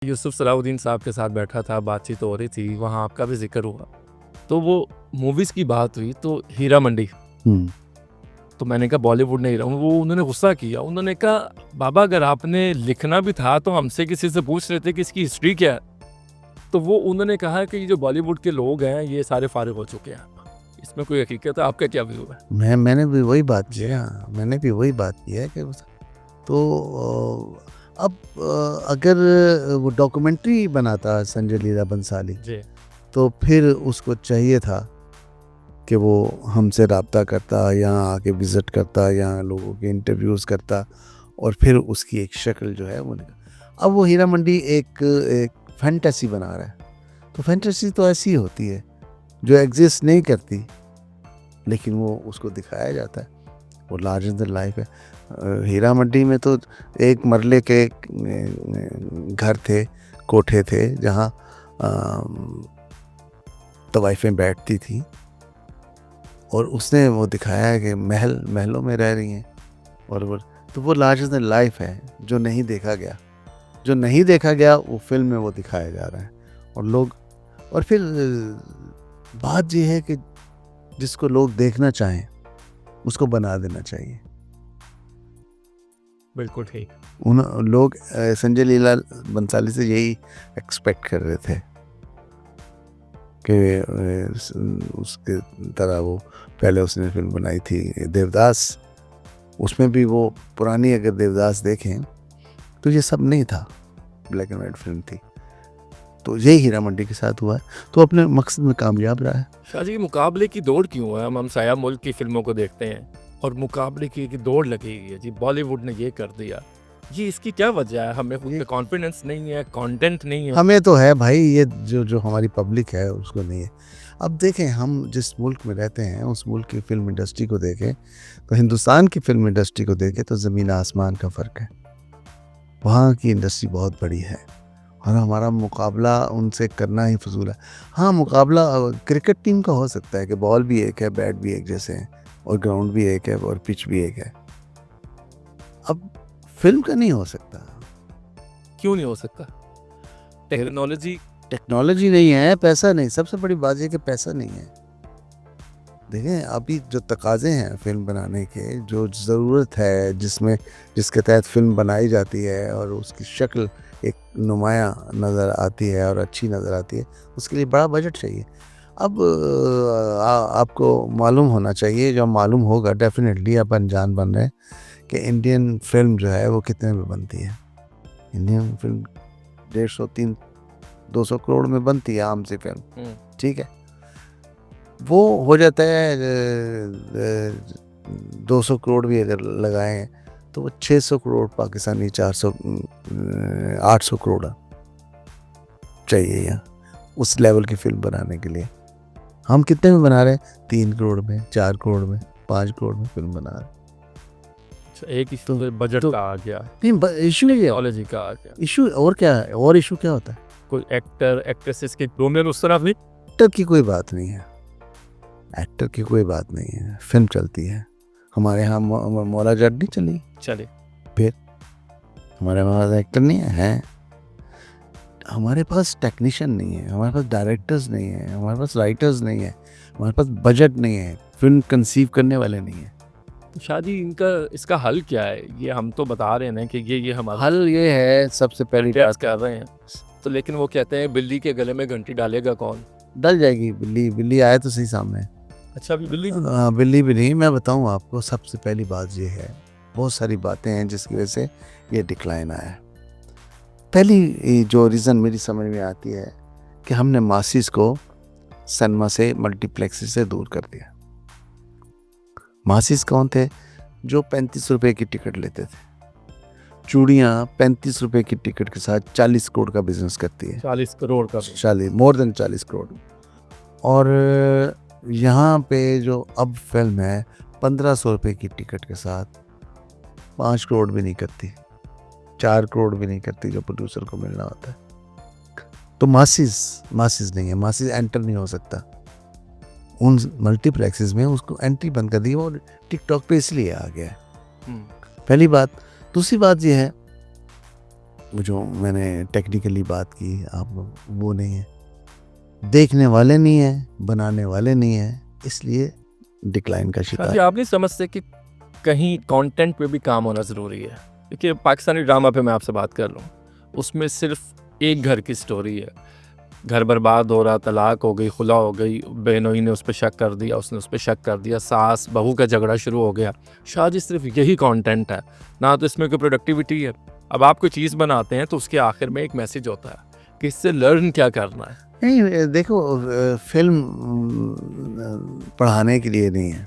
यूसुफ सलाहुद्दीन साहब के साथ बैठा था, बातचीत हो रही थी, वहाँ आपका भी ज़िक्र हुआ। तो वो मूवीज़ की बात हुई तो हीरा मंडी, हुँ। तो मैंने कहा बॉलीवुड नहीं रहा हूँ, वो उन्होंने गुस्सा किया। उन्होंने कहा बाबा अगर आपने लिखना भी था तो हमसे किसी से पूछ लेते कि इसकी हिस्ट्री क्या है। तो वो उन्होंने कहा कि ये जो बॉलीवुड के लोग हैं ये सारे फारिग हो चुके हैं, इसमें कोई हकीकत है? आपका क्या व्यू है? मैंने भी वही बात की है, मैंने भी वही बात की है कि तो अब अगर वो डॉक्यूमेंट्री बनाता संजय लीला बंसाली, जी। तो फिर उसको चाहिए था कि वो हमसे राब्ता करता, यहाँ आके विज़िट करता, यहाँ लोगों के इंटरव्यूज़ करता और फिर उसकी एक शक्ल जो है वो अब वो हीरा मंडी एक फैंटेसी बना रहा है। तो फैंटेसी तो ऐसी होती है, जो एग्ज़िस्ट नहीं करती, लेकिन वो उसको दिखाया जाता है, वो लार्जर देन लाइफ है। हीरा मंडी में तो एक मरले के घर थे, कोठे थे, जहाँ तवाइफें बैठती थी और उसने वो दिखाया है कि महलों में रह रही हैं और वो लार्जर देन लाइफ है, जो नहीं देखा गया वो फिल्म में वो दिखाया जा रहा है और लोग और फिर बात ये है कि जिसको लोग देखना चाहें उसको बना देना चाहिए। बिल्कुल ठीक। उन लोग संजय लीला बंसाली से यही एक्सपेक्ट कर रहे थे कि उसके तरह वो पहले उसने फिल्म बनाई थी देवदास, उसमें भी वो पुरानी अगर देवदास देखें तो ये सब नहीं था, ब्लैक एंड वाइट फिल्म थी। तो यही हीरा मंडी के साथ हुआ है, तो अपने मकसद में कामयाब रहा है। शाहजी मुकाबले की दौड़ क्यों है? हम साया मुल्क की फिल्मों को देखते हैं और मुकाबले की दौड़ लगी हुई है जी, बॉलीवुड ने ये कर दिया, ये इसकी क्या वजह है? हमें खुद पे कॉन्फिडेंस नहीं है, कंटेंट नहीं है। हमें तो है भाई, ये जो हमारी पब्लिक है उसको नहीं है। अब देखें, हम जिस मुल्क में रहते हैं उस मुल्क की फिल्म इंडस्ट्री को देखें तो हिंदुस्तान की फिल्म इंडस्ट्री को देखें तो ज़मीन आसमान का फ़र्क है। वहाँ की इंडस्ट्री बहुत बड़ी है और हमारा मुकाबला उनसे करना ही फजूल है। हाँ, मुकाबला क्रिकेट टीम का हो सकता है कि बॉल भी एक है, बैट भी एक जैसे हैं और ग्राउंड भी एक है और पिच भी एक है। अब फिल्म का नहीं हो सकता। क्यों नहीं हो सकता? टेक्नोलॉजी नहीं है, पैसा नहीं, सबसे बड़ी बात यह कि पैसा नहीं है। देखें, अभी जो तकाज़े हैं फिल्म बनाने के, जो ज़रूरत है जिसके तहत फिल्म बनाई जाती है और उसकी शक्ल एक नुमायाँ नज़र आती है और अच्छी नज़र आती है, उसके लिए बड़ा बजट चाहिए। अब आपको मालूम होना चाहिए, जो मालूम होगा डेफिनेटली, आप अनजान बन रहे हैं कि इंडियन फिल्म जो है वो कितने में बनती है। इंडियन फिल्म 150-200 करोड़ में बनती है आम सी फिल्म, ठीक है। वो हो जाता है 200 करोड़ भी अगर लगाएं तो वो 600 करोड़ पाकिस्तानी, 800 करोड़ चाहिए यहाँ उस लेवल की फिल्म बनाने के लिए। हम कितने में बना रहे हैं? 3 करोड़ में, 4 करोड़ में, 5 करोड़ में फिल्म बना रहे हैं। एक इशू तो बजट का आ गया, नहीं, इशू नहीं है, टेक्नोलॉजी का आ गया। इशू और क्या है? और इशू क्या होता है? कोई एक्टर एक्ट्रेसेस के प्रोमेल उस तरह भी एक्टर की कोई बात नहीं है, एक्टर की कोई बात नहीं है, फिल्म चलती है। हमारे यहाँ मौला जट नहीं चली, चले। फिर हमारे पास एक्टर नहीं है, हमारे पास टेक्नीशियन नहीं है, हमारे पास डायरेक्टर्स नहीं है, हमारे पास राइटर्स नहीं है, हमारे पास बजट नहीं है, फिल्म कंसीव करने वाले नहीं है। तो शादी इसका हल क्या है? ये हम तो बता रहे हैं ना कि ये हमारा हल ये है, सबसे पहली प्रयास बात कर रहे हैं, तो लेकिन वो कहते हैं बिल्ली के गले में घंटी डालेगा कौन? डल जाएगी बिल्ली आए तो सही सामने। अच्छा, अभी बिल्ली बिल्ली भी नहीं, मैं बताऊँ आपको, सबसे पहली बात ये है, बहुत सारी बातें हैं जिसकी वजह से ये डिक्लाइन आया है। पहली जो रीज़न मेरी समझ में आती है कि हमने मासिस को सिनेमा से, मल्टीप्लेक्स से दूर कर दिया। मासिस कौन थे? जो 35 रुपए की टिकट लेते थे। चूड़ियाँ 35 रुपए की टिकट के साथ 40 करोड़ का बिजनेस करती है। 40 करोड़ का 40, मोर देन 40 करोड़। और यहाँ पे जो अब फिल्म है 1500 रुपए की टिकट के साथ 5 करोड़ भी नहीं करती, 4 करोड़ भी नहीं करती जो प्रोड्यूसर को मिलना होता है। तो मासिस नहीं है, मासिस एंटर नहीं हो सकता उन मल्टीप्लेक्सेस में, उसको एंट्री बंद कर दी और टिकटॉक पे इसलिए आ गया है। पहली बात। दूसरी बात ये है जो मैंने टेक्निकली बात की आप, वो नहीं है, देखने वाले नहीं है, बनाने वाले नहीं है, इसलिए डिक्लाइन का शायद शिकार। आप नहीं समझते कि कहीं कंटेंट पे भी काम होना ज़रूरी है? देखिए पाकिस्तानी ड्रामा पे मैं आपसे बात कर रहा हूँ, उसमें सिर्फ एक घर की स्टोरी है, घर बर्बाद हो रहा, तलाक हो गई, खुला हो गई, बहनोई ने उस पर शक कर दिया, उसने उस पर शक कर दिया, सास बहू का झगड़ा शुरू हो गया। शायद ये सिर्फ यही कंटेंट है, ना तो इसमें कोई प्रोडक्टिविटी है। अब आप कोई चीज़ बनाते हैं तो उसके आखिर में एक मैसेज होता है कि इससे लर्न क्या करना है। नहीं, देखो, फिल्म पढ़ाने के लिए नहीं है,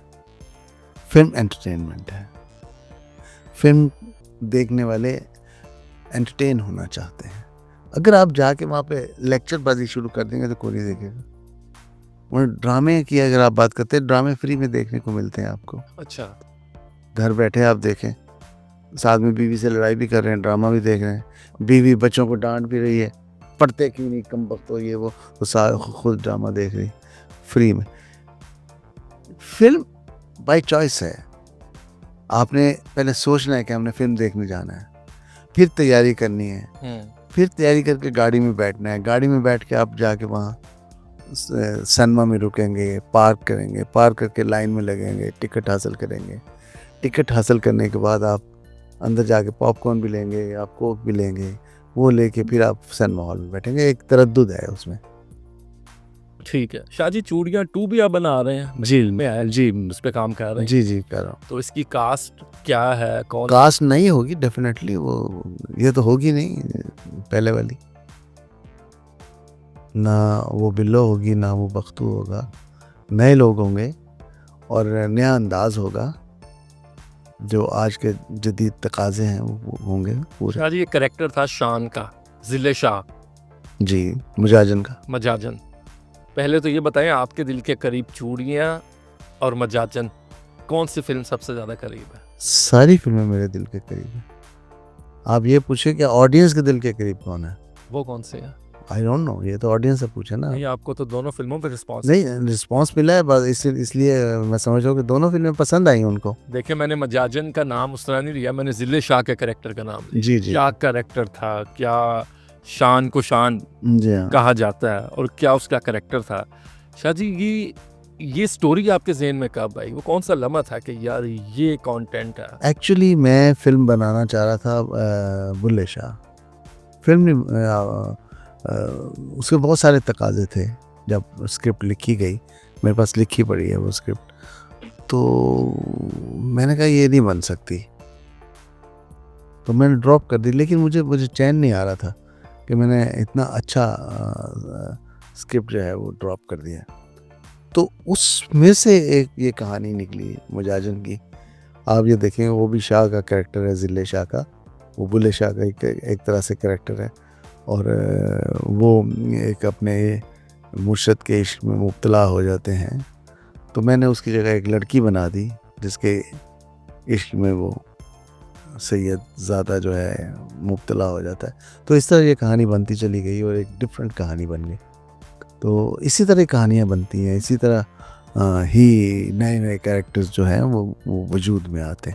फिल्म एंटरटेनमेंट है। फिल्म देखने वाले एंटरटेन होना चाहते हैं। अगर आप जाके वहाँ पे लेक्चरबाजी शुरू कर देंगे तो कोई नहीं देखेगा। और ड्रामे की अगर आप बात करते हैं, ड्रामे फ्री में देखने को मिलते हैं आपको। अच्छा, घर बैठे आप देखें, साथ में बीवी से लड़ाई भी कर रहे हैं, ड्रामा भी देख रहे हैं, बीवी बच्चों को डांट भी रही है, पढ़ते क्यों नहीं कम वक्त हो, ये वो, तो खुद ड्रामा देख रही फ्री में। फिल्म बाय चॉइस है। आपने पहले सोचना है कि हमने फिल्म देखने जाना है, फिर तैयारी करनी है, फिर तैयारी करके गाड़ी में बैठना है, गाड़ी में बैठ के आप जाके वहाँ सिनेमा में रुकेंगे, पार्क करेंगे, पार्क करके लाइन में लगेंगे, टिकट हासिल करेंगे, टिकट हासिल करने के बाद आप अंदर जाके पॉपकॉर्न भी लेंगे, आप कोक भी लेंगे, वो लेके फिर आप सिनेमा हॉल में बैठेंगे। एक तरद्दुद है उसमें। ठीक है। शाहजी चूड़ियाँ 2 भी आप बना रहे हैं? जी में आया, जी उस पे काम कर रहे हैं। जी जी कर रहा हूँ। तो इसकी कास्ट क्या है? कौन कास्ट नहीं होगी डेफिनेटली, वो ये तो होगी नहीं पहले वाली, ना वो बिल्लो होगी ना वो बख्तू होगा, नए लोग होंगे और नया अंदाज होगा, जो आज के जदीद तकाजे हैं वो होंगे पूरे। शाहजी ये कैरेक्टर था शान का, जिले शाह जी, मुजाजन का। मजाजन। पहले तो ये बताएं आपके दिल के करीब चूड़ियाँ और मजाजन, कौन सी फिल्म सबसे ज़्यादा करीब है? सारी फिल्में मेरे दिल के करीब हैं। आप ये पूछे कि ऑडियंस के दिल के करीब कौन है? वो कौन सी है? आई डोंट नो, ये तो ऑडियंस से पूछे ना। नहीं, आपको तो दोनों फिल्मों पे रिस्पॉन्स नहीं, रिस्पांस मिला है, बस इसलिए मैं समझ रहा हूँ कि दोनों फिल्में पसंद आई उनको। देखिए मैंने मजाजन का नाम उस तरह नहीं लिया, मैंने जिले शाह के कैरेक्टर का नाम लिया। जी जी क्या कैरेक्टर था, क्या शान को शान जी हाँ। कहा जाता है और क्या उसका कैरेक्टर था। शाहजी ये स्टोरी आपके जहन में कब आई? वो कौन सा लम्हा था कि यार ये कंटेंट है? एक्चुअली मैं फिल्म बनाना चाह रहा था, बुल्ले शाह फिल्म नहीं, उसके बहुत सारे तकाजे थे। जब स्क्रिप्ट लिखी गई, मेरे पास लिखी पड़ी है वो स्क्रिप्ट, तो मैंने कहा ये नहीं बन सकती, तो मैंने ड्रॉप कर दी। लेकिन मुझे चैन नहीं आ रहा था कि मैंने इतना अच्छा स्क्रिप्ट जो है वो ड्रॉप कर दिया। तो उसमें से एक ये कहानी निकली मुजाजन की। आप ये देखें, वो भी शाह का कैरेक्टर है, जिले शाह का, वो बुल्ले शाह का एक तरह से कैरेक्टर है, और वो एक अपने मुर्शद के इश्क में मुब्तला हो जाते हैं। तो मैंने उसकी जगह एक लड़की बना दी जिसके इश्क में वो सैयद ज़्यादा जो है मुब्तला हो जाता है। तो इस तरह ये कहानी बनती चली गई और एक डिफरेंट कहानी बन गई। तो इसी तरह कहानियाँ बनती हैं, इसी तरह ही नए नए कैरेक्टर्स जो हैं वो वजूद में आते हैं।